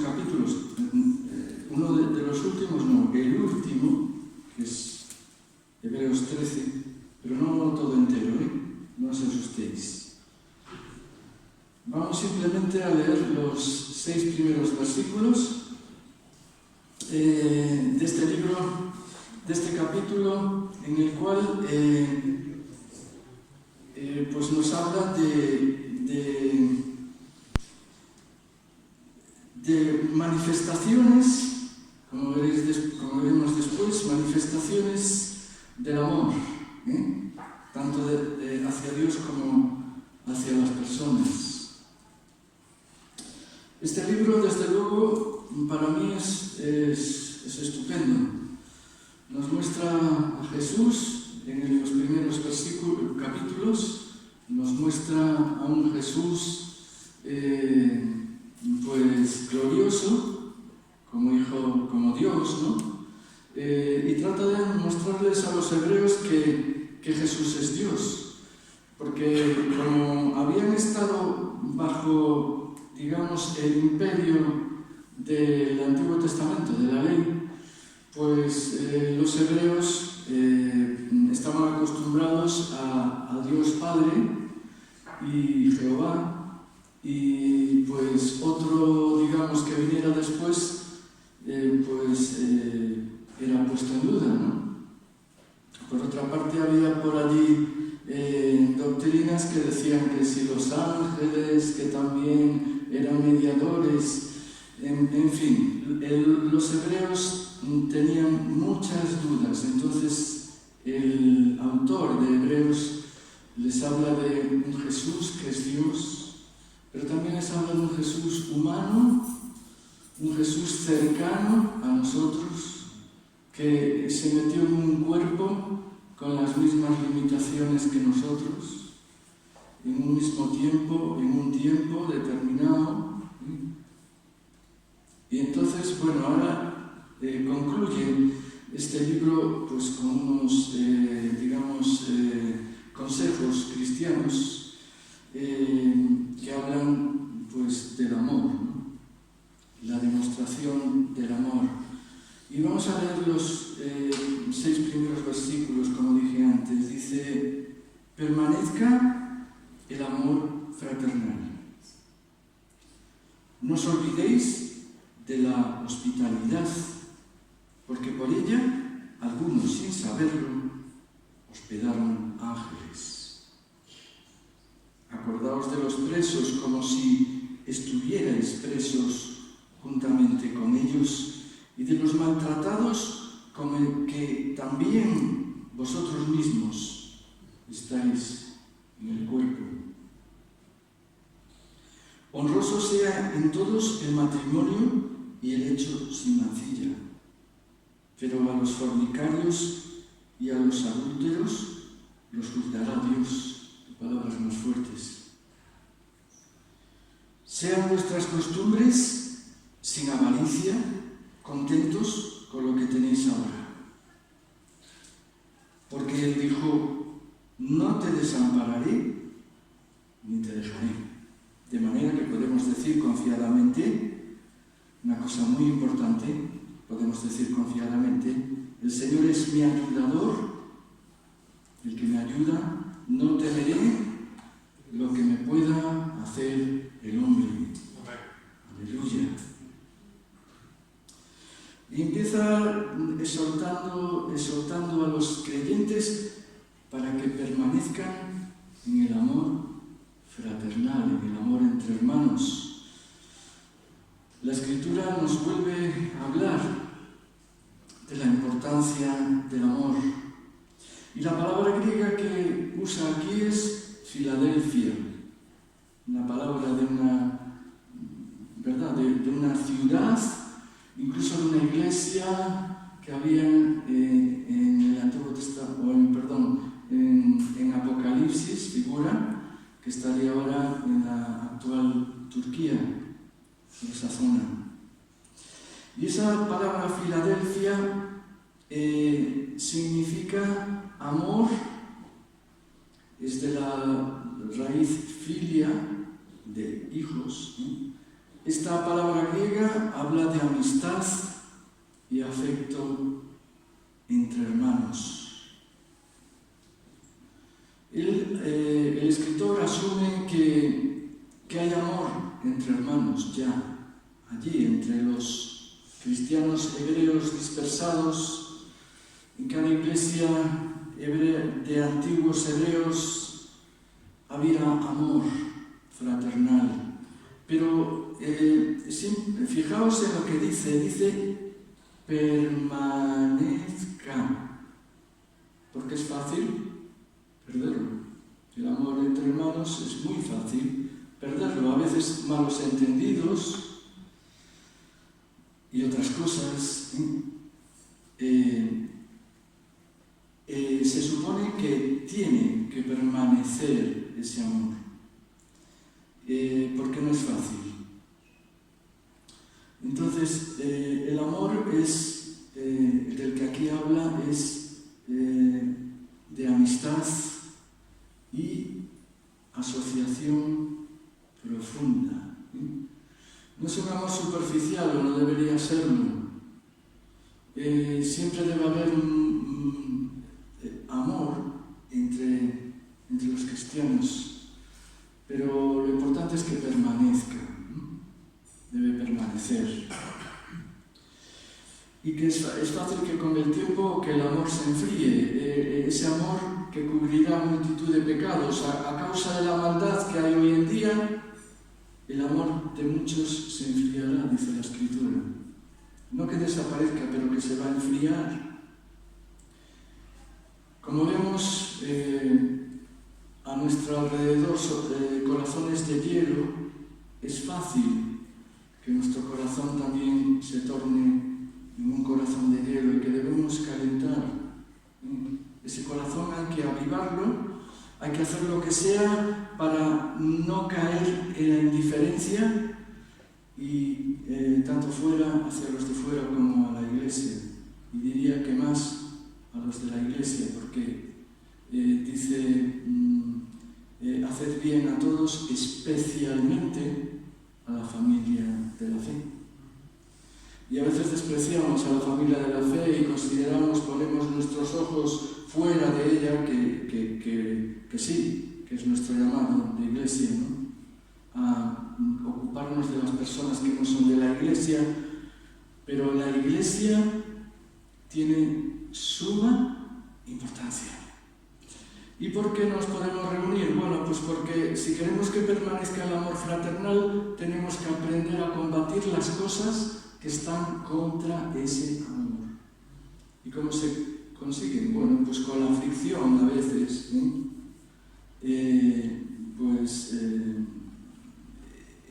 capítulos, uno de los últimos, no, el último, que es Hebreos 13, pero no todo entero, no os asustéis. Vamos simplemente a leer los 6 primeros versículos de este libro, de este capítulo, en el cual pues nos habla de manifestaciones, como veremos después, manifestaciones del amor, tanto hacia Dios como hacia las personas. Este libro, desde luego, para mí es estupendo. Nos muestra a Jesús en los primeros capítulos, nos muestra a un Jesús pues glorioso, como hijo, como Dios, ¿no? Y trata de mostrarles a los hebreos que Jesús es Dios, porque como habían estado bajo, digamos, el imperio del Antiguo Testamento, de la ley, pues los hebreos estaban acostumbrados a Dios Padre y Jehová, y pues otro, digamos, que viniera después, era puesto en duda, ¿no? Por otra parte, había por allí doctrinas que decían que si los ángeles, que también eran mediadores, en fin, los hebreos tenían muchas dudas. Entonces el autor de Hebreos les habla de un Jesús que es Dios, pero también les habla de un Jesús humano, un Jesús cercano a nosotros, que se metió en un cuerpo con las mismas limitaciones que nosotros, en un mismo tiempo, en un tiempo determinado. Y entonces, bueno, ahora concluye este libro pues con unos, consejos cristianos que hablan pues del amor, ¿no? La demostración del amor. Y vamos a leer los 6 primeros versículos, como dije antes. Dice: permanezca el amor fraternal. No os olvidéis de la hospitalidad, porque por ella algunos, sin saberlo, hospedaron ángeles. Acordaos de los presos como si estuvierais presos juntamente con ellos, y de los maltratados como que también vosotros mismos estáis en el cuerpo. Honroso sea en todos el matrimonio y el hecho sin mancilla, pero a los fornicarios y a los adúlteros los juzgará Dios. Palabras más fuertes. Sean vuestras costumbres sin avaricia, contentos con lo que tenéis ahora. Porque Él dijo: no te desampararé ni te dejaré. De manera que podemos decir confiadamente, una cosa muy importante, podemos decir confiadamente: el Señor es mi ayudador, el que me ayuda, no temeré lo que me pueda hacer el hombre. Aleluya. Y empieza exhortando a los creyentes para que permanezcan en el amor fraternal, en el amor entre hermanos. La Escritura nos vuelve a hablar de la importancia del amor. Y la palabra griega que usa aquí es Filadelfia, una palabra de una ciudad, incluso de una iglesia que había en el Antiguo Testamento, en Apocalipsis, figura, que estaría ahora en la actual Turquía, en esa zona. Y esa palabra Filadelfia significa amor, es de la raíz filia, de hijos, ¿no? Esta palabra griega habla de amistad y afecto entre hermanos. El escritor asume que hay amor entre hermanos ya, allí, entre los cristianos hebreos dispersados. En cada iglesia de antiguos hebreos había amor fraternal. Pero fijaos en lo que dice permanezca, porque es fácil perderlo. El amor entre hermanos es muy fácil perderlo, a veces malos entendidos y otras cosas. Se supone que tiene que permanecer ese amor, porque no es fácil. Entonces, el amor del que aquí habla es de amistad y asociación profunda. No es un amor superficial, o no debería serlo. Siempre debe haber un amor entre los cristianos, pero lo importante es que permanezca, debe permanecer. Y que es fácil que con el tiempo que el amor se enfríe, ese amor que cubrirá multitud de pecados. A causa de la maldad que hay hoy en día, el amor de muchos se enfriará, dice la Escritura. No que desaparezca, pero que se va a enfriar. Como vemos a nuestro alrededor corazones de hielo, es fácil que nuestro corazón también se torne en un corazón de hielo y que debemos calentar. Ese corazón hay que avivarlo, hay que hacer lo que sea para no caer en la indiferencia y tanto fuera, hacia los de fuera como a la iglesia. Y diría que más a los de la iglesia, porque dice haced bien a todos, especialmente a la familia de la fe. Y a veces despreciamos a la familia de la fe y consideramos, ponemos nuestros ojos fuera de ella, que sí, que es nuestro llamado de iglesia, ¿no? A ocuparnos de las personas que no son de la iglesia, pero la iglesia tiene suma importancia. ¿Y por qué nos podemos reunir? Bueno, pues porque si queremos que permanezca el amor fraternal, tenemos que aprender a combatir las cosas que están contra ese amor. ¿Y cómo se consiguen? Bueno, pues con la fricción a veces,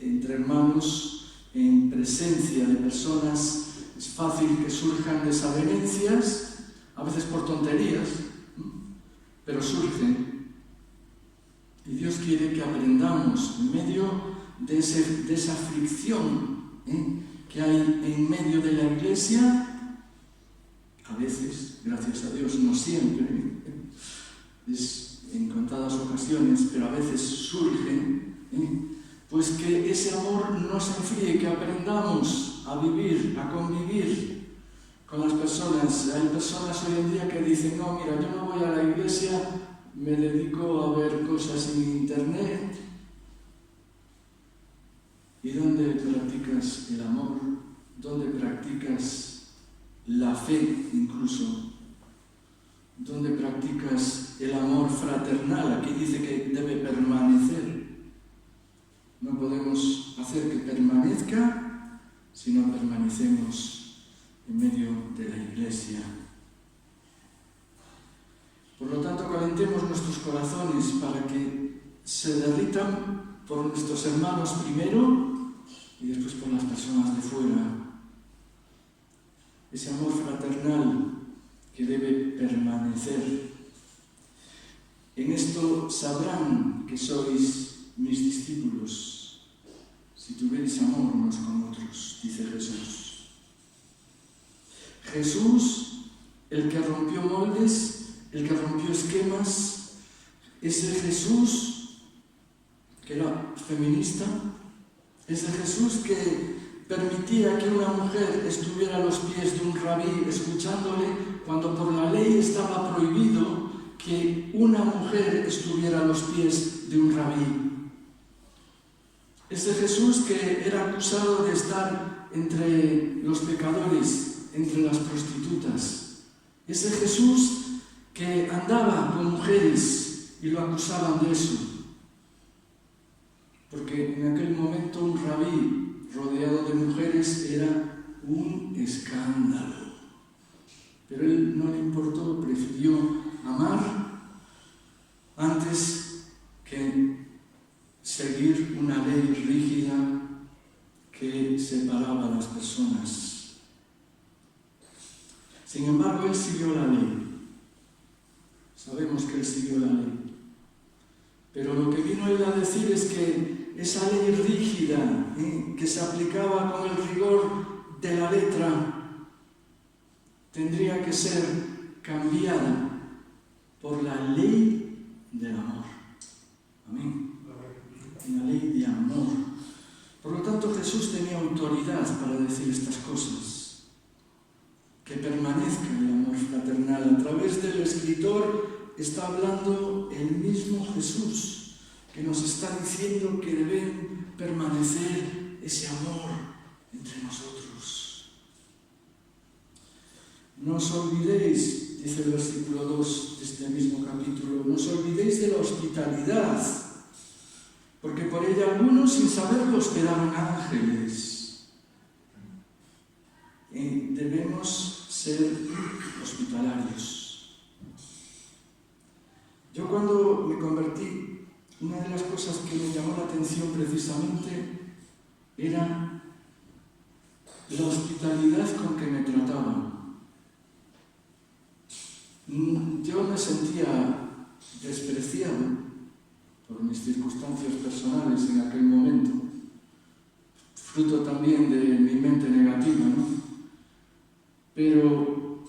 entre hermanos, en presencia de personas, es fácil que surjan desavenencias, a veces por tonterías, pero surgen. Y Dios quiere que aprendamos en medio de esa fricción que hay en medio de la iglesia, a veces, gracias a Dios, no siempre, es en contadas ocasiones, pero a veces surgen, pues que ese amor no se enfríe, que aprendamos a vivir, a convivir con las personas. Hay personas hoy en día que dicen, no, mira, yo no voy a la iglesia, me dedico a ver cosas en internet. ¿Y dónde practicas el amor? ¿Dónde practicas la fe incluso? ¿Dónde practicas el amor fraternal? Aquí dice que debe permanecer. No podemos hacer que permanezca si no permanecemos en medio de la iglesia. Por lo tanto, calentemos nuestros corazones para que se derritan por nuestros hermanos primero y después por las personas de fuera. Ese amor fraternal que debe permanecer. En esto sabrán que sois mis discípulos, si tuvierais amor unos con otros, dice Jesús. Jesús, el que rompió moldes, el que rompió esquemas, ese Jesús que era feminista, Ese Jesús que permitía que una mujer estuviera a los pies de un rabí escuchándole cuando por la ley estaba prohibido que una mujer estuviera a los pies de un rabí. Ese Jesús que era acusado de estar entre los pecadores, entre las prostitutas. Ese Jesús que andaba con mujeres y lo acusaban de eso. Porque en aquel momento un rabí rodeado de mujeres era un escándalo. Pero él no le importó, prefirió amar antes que seguir una ley rígida que separaba a las personas. Sin embargo, él siguió la ley. Sabemos que él siguió la ley. Pero lo que vino él a decir es que esa ley rígida, que se aplicaba con el rigor de la letra, tendría que ser cambiada por la ley del amor. Amén. Una ley de amor. Por lo tanto, Jesús tenía autoridad para decir estas cosas. Que permanezca el amor fraternal. A través del escritor está hablando el mismo Jesús, que nos está diciendo que debe permanecer ese amor entre nosotros. No os olvidéis, dice el versículo 2 de este mismo capítulo, no os olvidéis de la hospitalidad, porque por ella algunos sin saberlo hospedaron ángeles. Debemos ser hospitalarios. Yo cuando me convertí, una de las cosas que me llamó la atención precisamente era la hospitalidad con que me trataban. Yo me sentía despreciado por mis circunstancias personales en aquel momento, fruto también de mi mente negativa, ¿no? Pero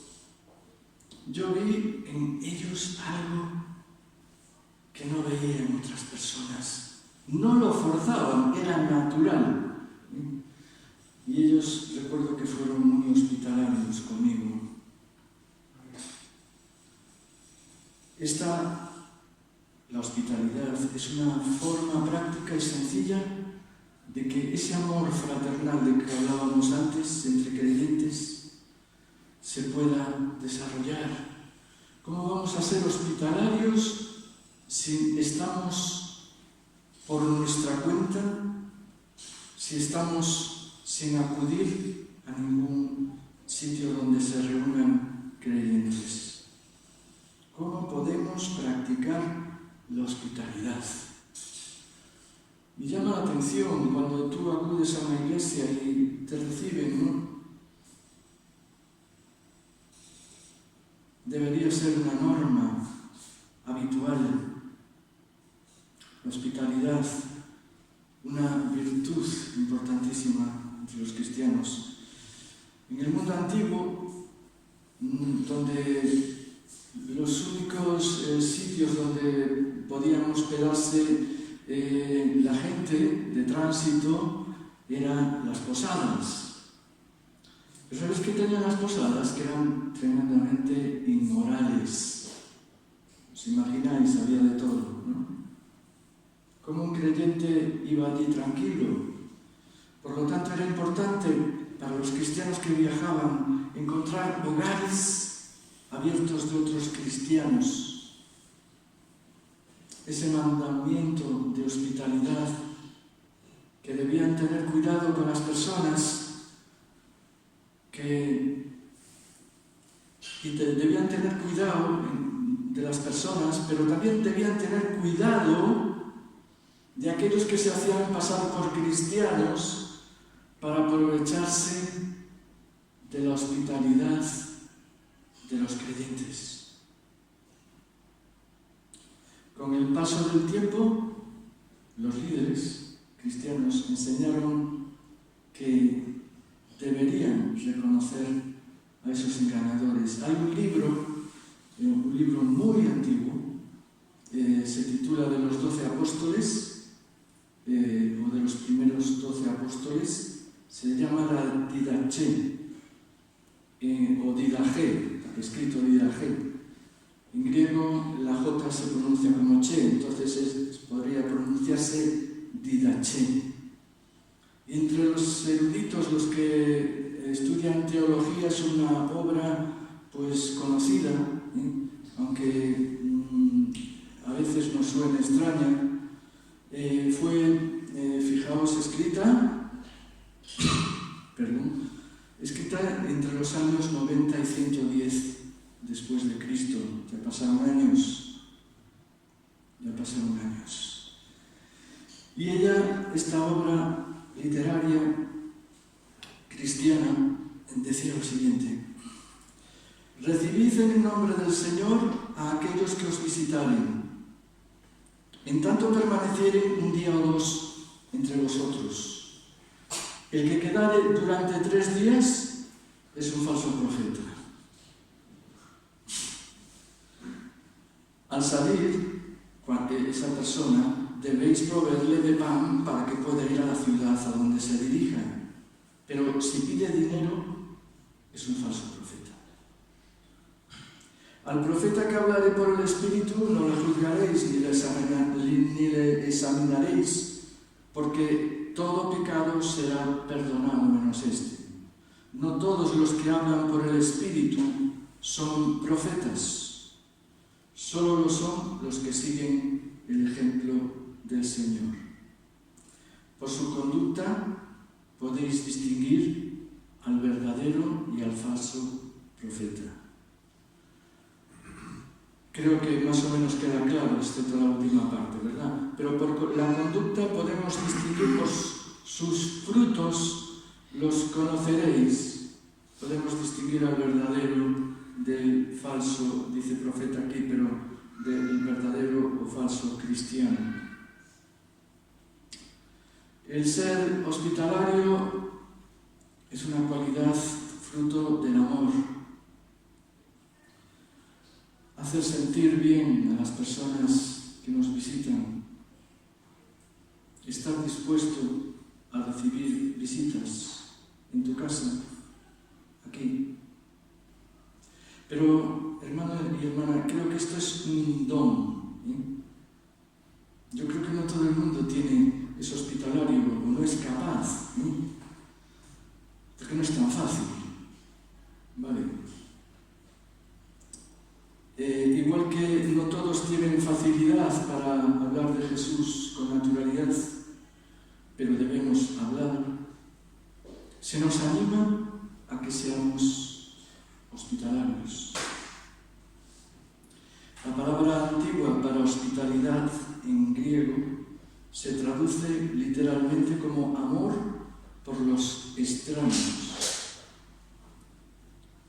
yo vi en ellos algo que no veía en otras personas. No lo forzaban, era natural. Y ellos, recuerdo que fueron muy hospitalarios conmigo. La hospitalidad es una forma práctica y sencilla de que ese amor fraternal del que hablábamos antes entre creyentes se pueda desarrollar. ¿Cómo vamos a ser hospitalarios si estamos por nuestra cuenta, si estamos sin acudir a ningún sitio donde se reúnan creyentes? ¿Cómo podemos practicar la hospitalidad? Me llama la atención cuando tú acudes a una iglesia y te reciben, ¿no? Debería ser una norma habitual. La hospitalidad, una virtud importantísima entre los cristianos. En el mundo antiguo, donde los únicos sitios donde podían hospedarse la gente de tránsito eran las posadas. Pero ¿sabes qué tenían las posadas? Que eran tremendamente inmorales. ¿Os imagináis? Había de todo, ¿no? Como un creyente iba allí tranquilo. Por lo tanto, era importante para los cristianos que viajaban encontrar hogares abiertos de otros cristianos. Ese mandamiento de hospitalidad, que debían tener cuidado con las personas, debían tener cuidado de las personas, pero también debían tener cuidado de aquellos que se hacían pasar por cristianos para aprovecharse de la hospitalidad de los creyentes. Con el paso del tiempo, los líderes cristianos enseñaron que deberían reconocer a esos engañadores. Hay un libro muy antiguo, se titula de los 12 apóstoles, o de los primeros 12 Apóstoles se llama la Didache, o Didache, escrito Didache. En griego la J se pronuncia como che, entonces podría pronunciarse Didache. Y entre los eruditos, los que estudian teología, es una obra pues conocida, aunque a veces nos suena extraña. Fue, fijaos, escrita entre los años 90 y 110 después de Cristo. Ya pasaron años. Y esta obra literaria cristiana, decía lo siguiente: recibid en el nombre del Señor a aquellos que os visitaren, en tanto permanecieren un día o dos entre vosotros. El que quedare durante 3 días es un falso profeta. Al salir, esa persona, debéis proveerle de pan para que pueda ir a la ciudad a donde se dirija. Pero si pide dinero, es un falso profeta. Al profeta que hablare por el Espíritu no le juzgaréis ni le examinaréis, porque todo pecado será perdonado menos este. No todos los que hablan por el Espíritu son profetas, solo lo son los que siguen el ejemplo del Señor. Por su conducta podéis distinguir al verdadero y al falso profeta. Creo que más o menos queda claro, excepto la última parte, ¿verdad? Pero por la conducta podemos distinguir por sus frutos, los conoceréis. Podemos distinguir al verdadero del falso, dice profeta aquí, pero del verdadero o falso cristiano. El ser hospitalario es una cualidad fruto del amor. Hacer sentir bien a las personas que nos visitan. Estar dispuesto a recibir visitas en tu casa, aquí. Pero, hermano y hermana, creo que esto es un don. Yo creo que no todo el mundo es hospitalario o no es capaz. Porque no es tan fácil. ¿Vale? Igual que no todos tienen facilidad para hablar de Jesús con naturalidad, pero debemos hablar, se nos anima a que seamos hospitalarios. La palabra antigua para hospitalidad en griego se traduce literalmente como amor por los extraños.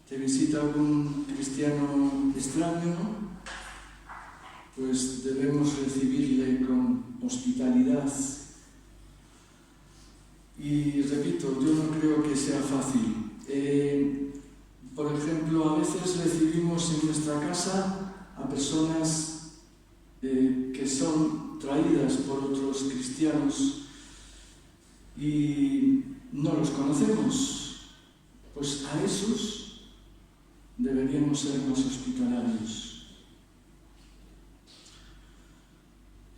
¿Te visita algún cristiano extraño? Pues debemos recibirle con hospitalidad. Y repito, yo no creo que sea fácil. Por ejemplo, a veces recibimos en nuestra casa a personas que son traídas por otros cristianos y no los conocemos. Pues a esos deberíamos ser más hospitalarios.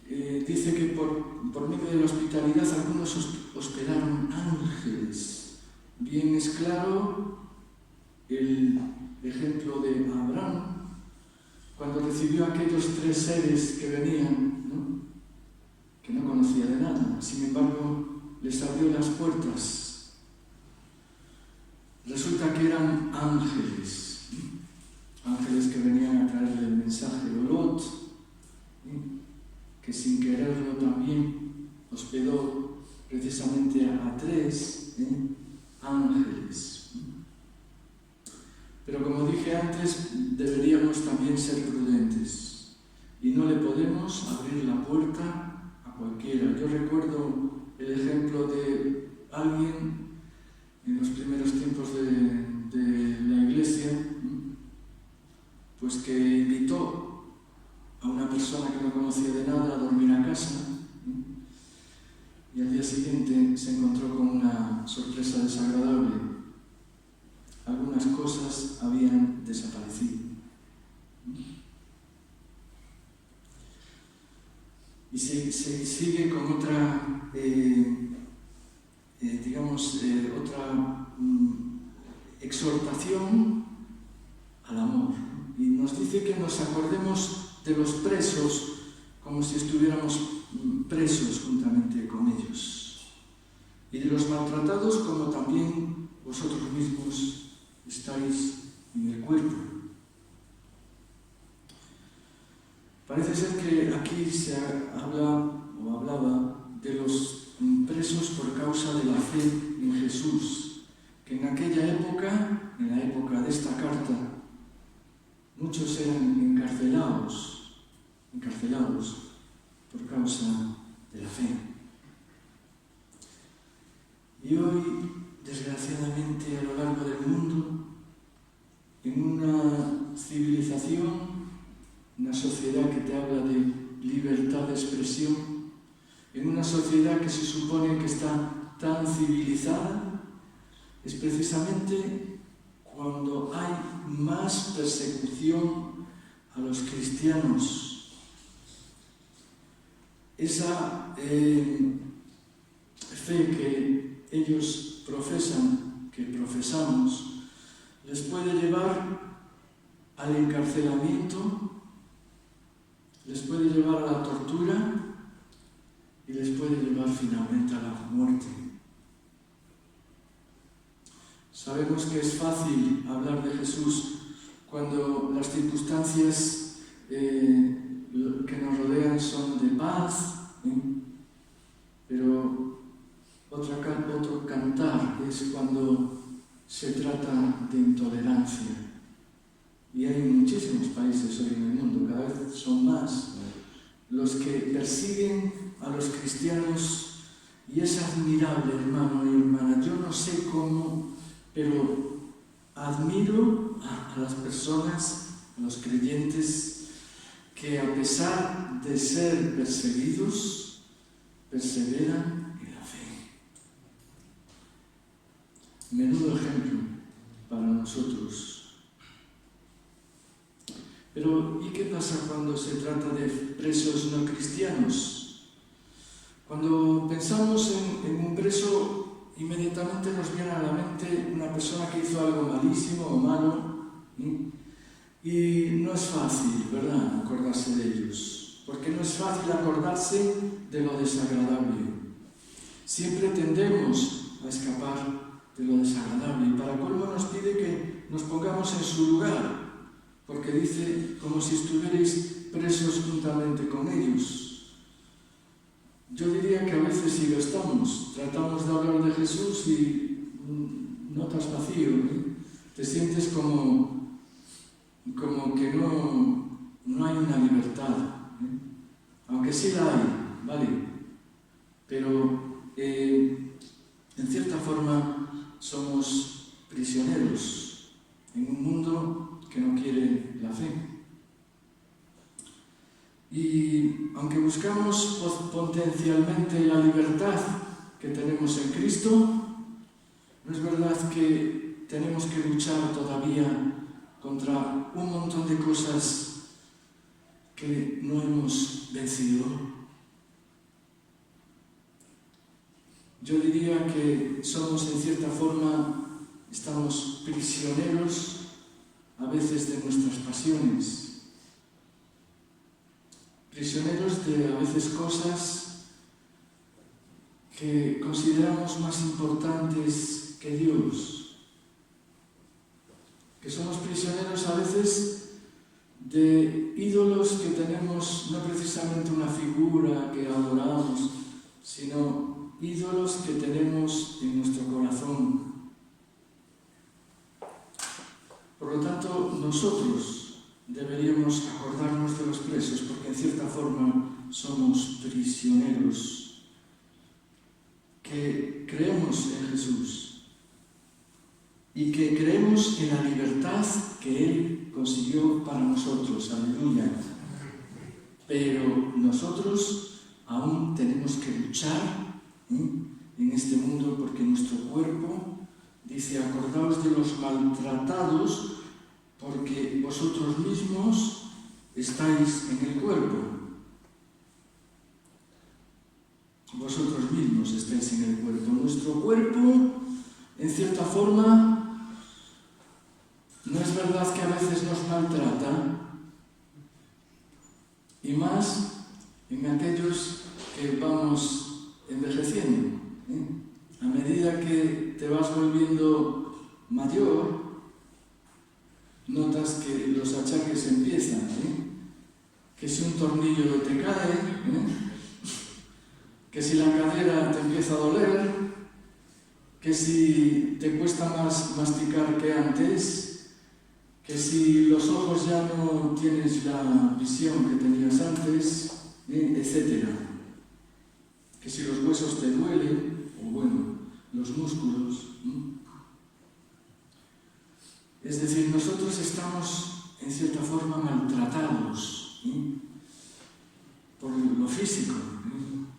Dice que por medio de la hospitalidad algunos hospedaron ángeles. Bien es claro el ejemplo de Abraham, cuando recibió a aquellos 3 seres que venían, que no conocía de nada. Sin embargo, les abrió las puertas. Resulta que eran ángeles que venían a traerle el mensaje. Lot, que sin quererlo también hospedó precisamente a 3 ángeles. Pero como dije antes, deberíamos también ser prudentes y no le podemos abrir la puerta a cualquiera. Yo recuerdo el ejemplo de alguien en los primeros tiempos de la iglesia, pues que invitó a una persona que no conocía de nada a dormir a casa. y al día siguiente se encontró con una sorpresa desagradable. Algunas cosas habían desaparecido. Y se sigue con otra, otra exhortación al amor. Y nos dice que nos acordemos de los presos como si estuviéramos presos juntamente con ellos. Y de los maltratados como también vosotros mismos estáis en el cuerpo. Parece ser que aquí se hablaba de los presos por causa de la fe en Jesús, que en aquella época, en la época de esta carta, muchos eran encarcelados por causa de la fe. Y hoy, desgraciadamente, a lo largo del mundo, en una civilización, una sociedad que te habla de libertad de expresión, en una sociedad que se supone que está tan civilizada, es precisamente cuando hay más persecución a los cristianos. Esa fe que ellos profesan, que profesamos, les puede llevar al encarcelamiento, les puede llevar a la tortura y les puede llevar finalmente a la muerte. Sabemos que es fácil hablar de Jesús cuando las circunstancias que nos rodean son de paz, pero otro cantar es cuando se trata de intolerancia. Y hay muchísimos países hoy en el mundo, cada vez son más, los que persiguen a los cristianos, y es admirable, hermano y hermana. Yo no sé cómo, pero admiro a las personas, a los creyentes, que a pesar de ser perseguidos, perseveran en la fe. Menudo ejemplo para nosotros. Pero, ¿y qué pasa cuando se trata de presos no cristianos? Cuando pensamos en un preso, inmediatamente nos viene a la mente una persona que hizo algo malísimo o malo, y no es fácil, ¿verdad?, acordarse de ellos, porque no es fácil acordarse de lo desagradable. Siempre tendemos a escapar de lo desagradable, y para colmo nos pide que nos pongamos en su lugar, porque dice como si estuvierais presos juntamente con ellos. Yo diría que a veces sí lo estamos. Tratamos de hablar de Jesús y notas vacío, te sientes como que no hay una libertad, aunque sí la hay, ¿vale? Pero en cierta forma somos prisioneros en un mundo que no quiere la fe. Y aunque buscamos potencialmente la libertad que tenemos en Cristo, no es verdad que tenemos que luchar todavía contra un montón de cosas que no hemos vencido. Yo diría que somos, en cierta forma, estamos prisioneros a veces de nuestras pasiones, prisioneros de a veces cosas que consideramos más importantes que Dios, que somos prisioneros a veces de ídolos que tenemos, no precisamente una figura que adoramos, sino ídolos que tenemos en nuestro corazón. Por lo tanto, nosotros deberíamos acordarnos de los presos, porque en cierta forma somos prisioneros que creemos en Jesús y que creemos en la libertad que Él consiguió para nosotros. Aleluya. Pero nosotros aún tenemos que luchar en este mundo, porque nuestro cuerpo, dice, acordaos de los maltratados, porque vosotros mismos estáis en el cuerpo. Vosotros mismos estáis en el cuerpo. Nuestro cuerpo, en cierta forma, no es verdad que a veces nos maltrata, y más en aquellos que vamos envejeciendo. A medida que te vas volviendo mayor, notas que los achaques empiezan, que si un tornillo te cae, que si la cadera te empieza a doler, que si te cuesta más masticar que antes, que si los ojos ya no tienes la visión que tenías antes, etc. Que si los huesos te duelen, o bueno, los músculos. Es decir, nosotros estamos en cierta forma maltratados por lo físico.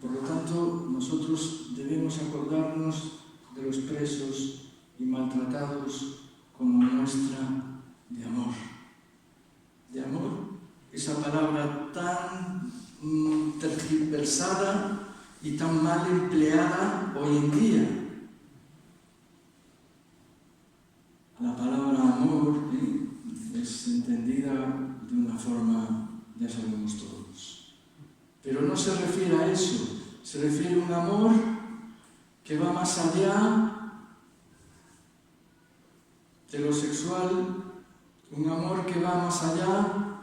Por lo tanto, nosotros debemos acordarnos de los presos y maltratados como muestra de amor. De amor, esa palabra tan tergiversada y tan mal empleada hoy en día. La palabra amor es entendida de una forma, ya sabemos todos. Pero no se refiere a eso, se refiere a un amor que va más allá de lo sexual, un amor que va más allá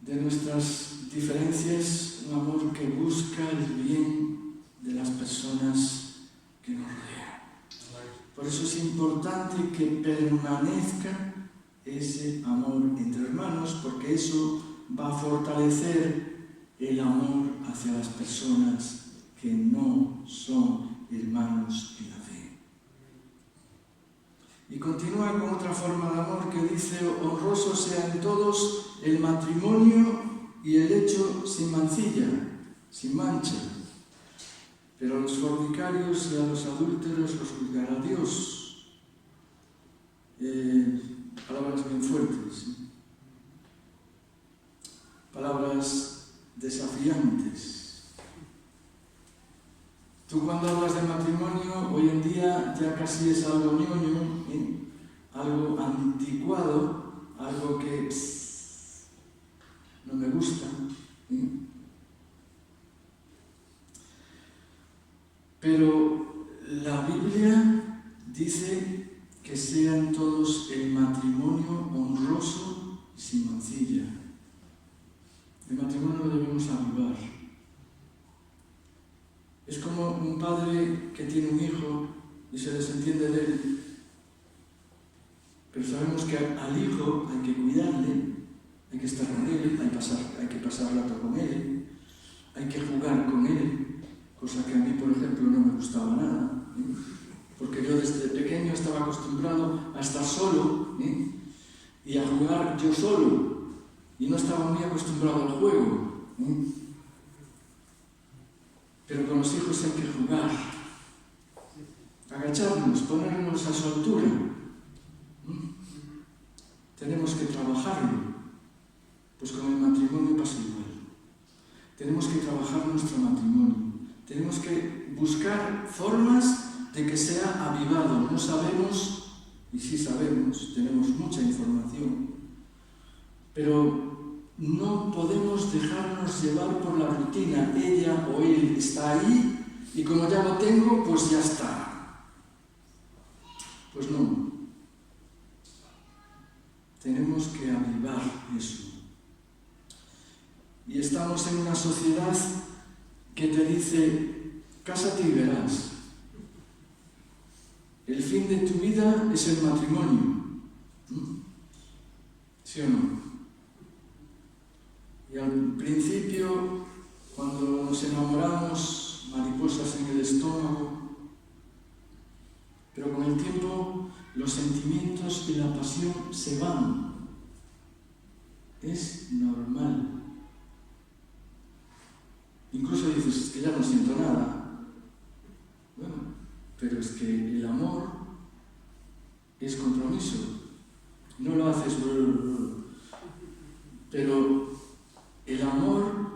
de nuestras diferencias, un amor que busca el bien de las personas que nos rodean. Por eso es importante que permanezca ese amor entre hermanos, porque eso va a fortalecer el amor hacia las personas que no son hermanos en la fe. Y continúa con otra forma de amor que dice: honrosos sean todos el matrimonio y el hecho sin mancilla, sin mancha. Pero a los fornicarios y a los adúlteros los juzgará Dios. Palabras bien fuertes, palabras desafiantes. Tú cuando hablas de matrimonio, hoy en día ya casi es algo ñoño, algo anticuado, algo que no me gusta. Pero la Biblia dice que sean todos el matrimonio honroso y sin mancilla. El matrimonio lo debemos avivar. Es como un padre que tiene un hijo y se desentiende de él. Pero sabemos que al hijo hay que cuidarle, hay que estar con él, hay que pasar rato con él, hay que jugar con él. Cosa que a mí, por ejemplo, no me gustaba nada, porque yo desde pequeño estaba acostumbrado a estar solo y a jugar yo solo, y no estaba muy acostumbrado al juego. Pero con los hijos hay que jugar, agacharnos, ponernos a su altura. Tenemos que trabajarlo. Pues con el matrimonio pasa igual. Tenemos que trabajar nuestro matrimonio. Tenemos que buscar formas de que sea avivado. No sabemos, y sí sabemos, tenemos mucha información, pero no podemos dejarnos llevar por la rutina. Ella o él está ahí y como ya lo tengo, pues ya está. Pues no. Tenemos que avivar eso. Y estamos en una sociedad que te dice: cásate y verás. El fin de tu vida es el matrimonio. ¿Sí o no? Y al principio, cuando nos enamoramos, mariposas en el estómago, pero con el tiempo los sentimientos y la pasión se van. Es normal. Incluso dices: es que ya no siento nada. pero es que el amor es compromiso. No lo haces, pero el amor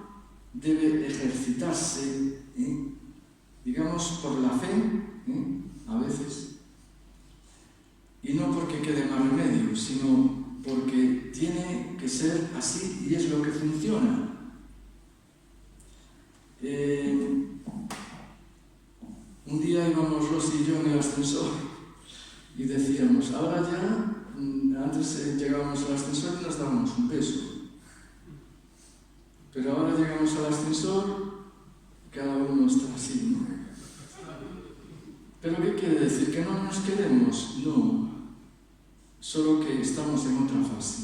debe ejercitarse, digamos, por la fe, a veces, y no porque quede más remedio, sino porque tiene que ser así y es lo que funciona. Un día íbamos Rosy y yo en el ascensor y decíamos, ahora ya, antes llegábamos al ascensor y nos dábamos un beso, pero ahora llegamos al ascensor y cada uno está así, ¿no? ¿Pero qué quiere decir? ¿Que no nos queremos? No, solo que estamos en otra fase.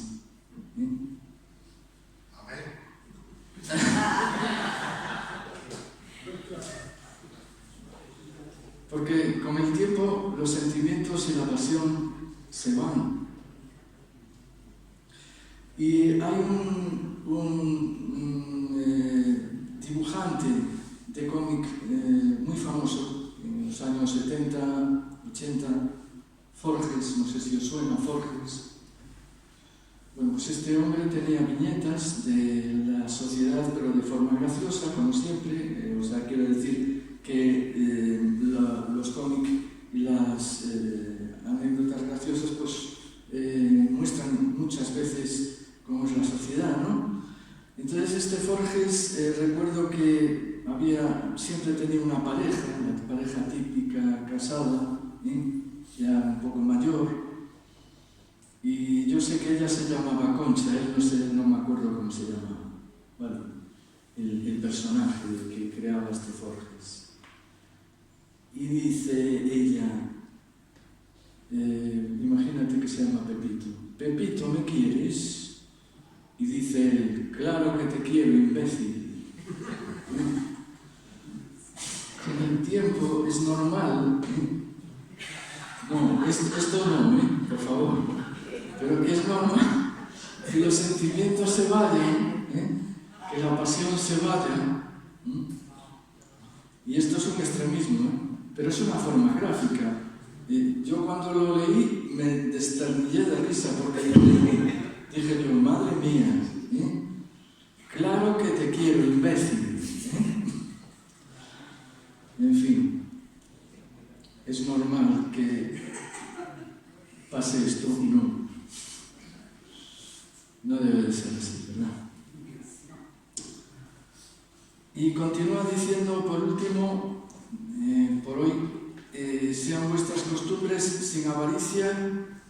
Porque con el tiempo los sentimientos y la pasión se van. Y hay un dibujante de cómic muy famoso en los años 70, 80, Forges, no sé si os suena, Forges. Bueno, pues este hombre tenía viñetas de la sociedad, pero de forma graciosa, como siempre. O sea, quiero decir que los cómics y las anécdotas graciosas pues muestran muchas veces cómo es la sociedad, ¿no? Entonces este Forges, recuerdo que siempre tenía una pareja, la pareja típica casada, ya un poco mayor, y yo sé que ella se llamaba Concha, él no me acuerdo cómo se llamaba, bueno, el personaje que creaba este Forges. Y dice ella, imagínate que se llama Pepito. Pepito, ¿me quieres? Y dice él, claro que te quiero, imbécil. Con el tiempo es normal. No, esto no, por favor. Pero que es normal que los sentimientos se vayan, que la pasión se vaya. Y esto es un extremismo, pero es una forma gráfica. Yo cuando lo leí me desternillé de risa porque dije yo, madre mía, claro que te quiero, imbécil. En fin, es normal que pase esto, no debe de ser así, ¿verdad? Y continúa diciendo, por último, por hoy, sean vuestras costumbres sin avaricia,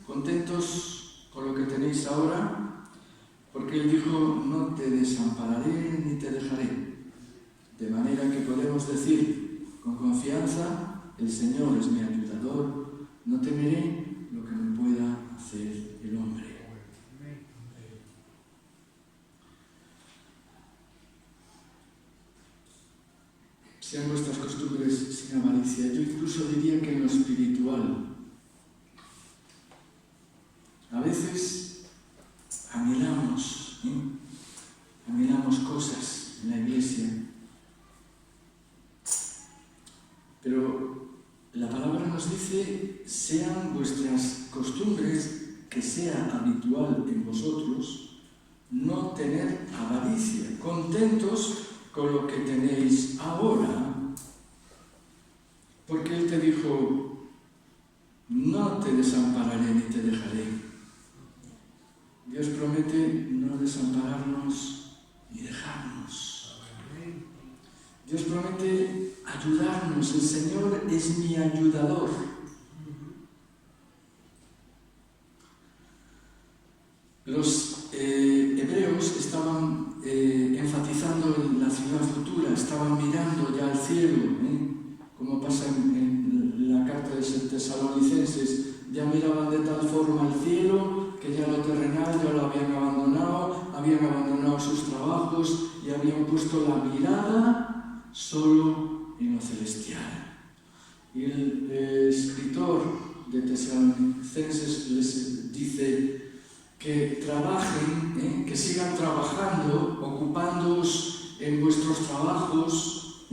contentos con lo que tenéis ahora, porque Él dijo, no te desampararé ni te dejaré. De manera que podemos decir con confianza, el Señor es mi ayudador, no temeré lo que me pueda hacer el hombre. Sean vuestras costumbres sin avaricia. Yo incluso diría que en lo espiritual. A veces anhelamos cosas en la iglesia, pero la palabra nos dice, sean vuestras costumbres, que sea habitual en vosotros, no tener avaricia, contentos con lo que tenéis ahora, porque Él te dijo, no te desampararé ni te dejaré. Dios promete no desampararnos ni dejarnos. Dios promete ayudarnos, el Señor es mi ayudador. Los hebreos estaban enfatizando en la ciudad futura, estaban mirando ya al cielo, como pasa en la carta de Tesalonicenses, ya miraban de tal forma al cielo que ya lo terrenal ya lo habían abandonado sus trabajos y habían puesto la mirada solo en lo celestial. Y el escritor de Tesalonicenses les dice que trabajen, que sigan trabajando, ocupándoos en vuestros trabajos,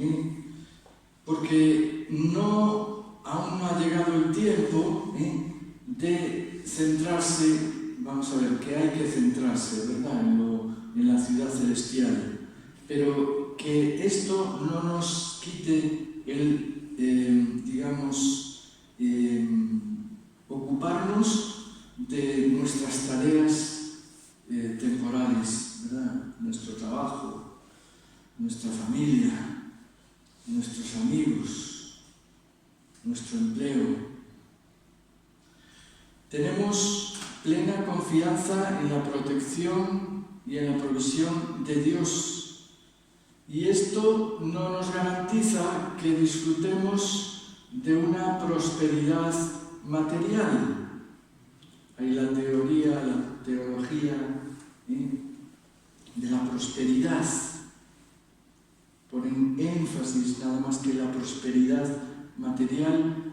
porque no aún no ha llegado el tiempo de centrarse, vamos a ver, que hay que centrarse, ¿verdad?, en la ciudad celestial, pero que esto no nos quite el, ocuparnos de nuestras tareas temporales, ¿verdad?, nuestro trabajo, nuestra familia, nuestros amigos, nuestro empleo. Tenemos plena confianza en la protección y en la provisión de Dios. Y esto no nos garantiza que disfrutemos de una prosperidad material. Hay la teología de la prosperidad. Ponen énfasis nada más que en la prosperidad material,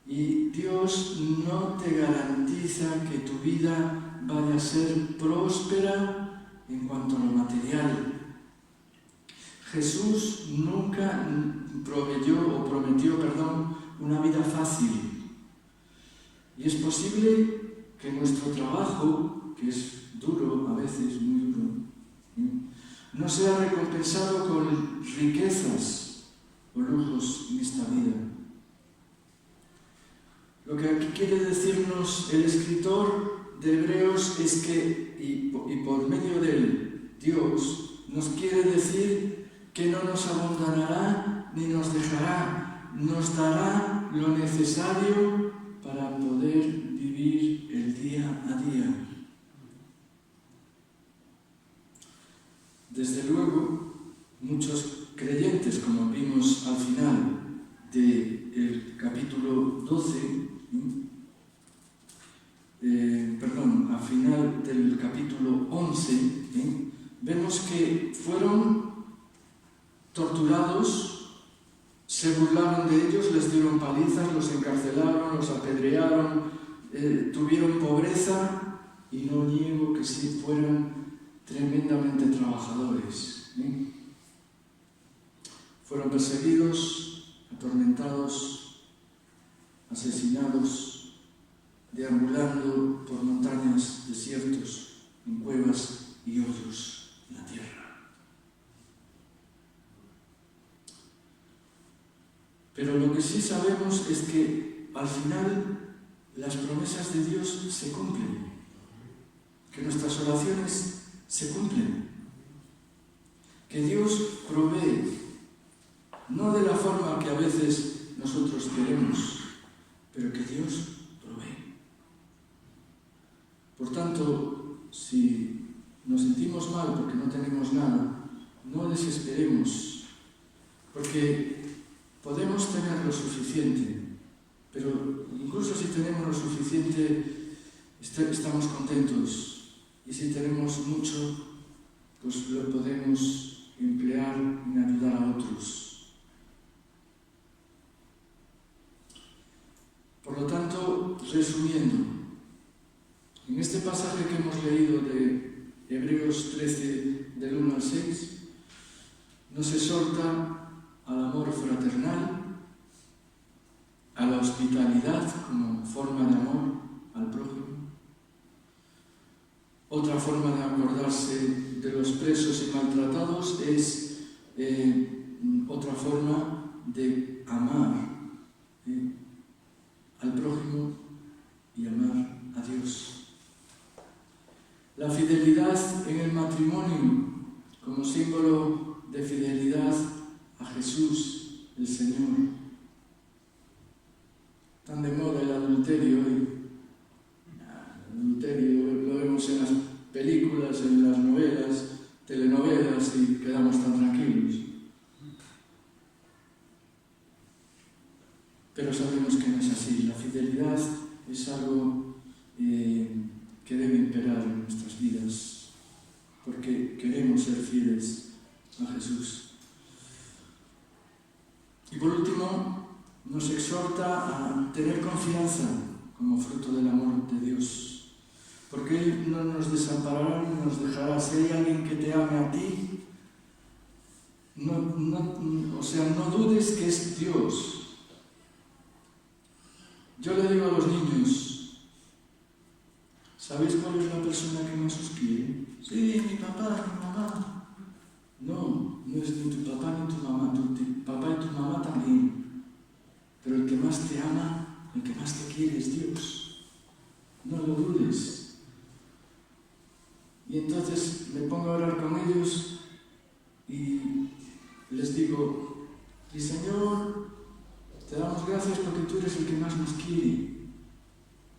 y Dios no te garantiza que tu vida vaya a ser próspera en cuanto a lo material. Jesús nunca prometió una vida fácil. Y es posible que nuestro trabajo, que es duro, a veces muy duro, no sea recompensado con riquezas o lujos en esta vida. Lo que aquí quiere decirnos el escritor de Hebreos es que, y por medio de él, Dios nos quiere decir que no nos abandonará ni nos dejará, nos dará lo necesario para poder vivir el día a día. Desde luego, muchos creyentes, como vimos al final del capítulo 12, al final del capítulo 11, vemos que fueron torturados, se burlaron de ellos, les dieron palizas, los encarcelaron, los apedrearon, tuvieron pobreza, y no niego que sí fueran tremendamente trabajadores. Fueron perseguidos, atormentados, asesinados, deambulando por montañas, desiertos, en cuevas y hoyos en la tierra. Pero lo que sí sabemos es que al final las promesas de Dios se cumplen, que nuestras oraciones se cumplen, que Dios provee, no de la forma que a veces nosotros queremos, pero que Dios provee. Por tanto, si nos sentimos mal porque no tenemos nada, no desesperemos, porque podemos tener lo suficiente, pero incluso si tenemos lo suficiente, estamos contentos, y si tenemos mucho, pues lo podemos emplear en ayudar a otros. Por lo tanto, resumiendo, en este pasaje que hemos leído de Hebreos 13, del 1 al 6, nos exhorta al amor fraternal, a la hospitalidad como forma de amor al prójimo. Otra forma de acordarse de los presos y maltratados es otra forma de amar al prójimo y amar a Dios. La fidelidad en el matrimonio como símbolo de fidelidad a Jesús, el Señor. Tan de moda el adulterio hoy. El adulterio lo vemos en las películas, en las novelas, telenovelas, y quedamos tan tranquilos. Pero sabemos que no es así. La fidelidad es algo que debe imperar en nuestras vidas, porque queremos ser fieles a Jesús. Y por último, nos exhorta a tener confianza como fruto del amor de Dios, porque Él no nos desamparará ni nos dejará. Si hay alguien que te ame a ti, no dudes que es Dios. Yo le digo a los niños, ¿sabéis cuál es la persona que más os quiere? Sí, mi papá, mi mamá. No, no es ni tu papá ni tu mamá, tu papá y tu mamá también. Pero el que más te ama, el que más te quiere es Dios. No lo dudes. Y entonces me pongo a orar con ellos y les digo, y Señor, te damos gracias porque tú eres el que más nos quiere.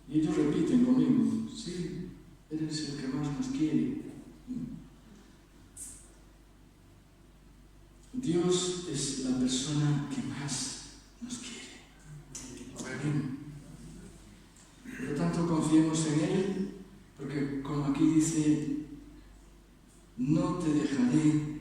Y ellos repiten conmigo, sí, eres el que más nos quiere. Dios es la persona que más nos quiere. Amén. Por lo tanto, confiemos en Él, porque como aquí dice, no te dejaré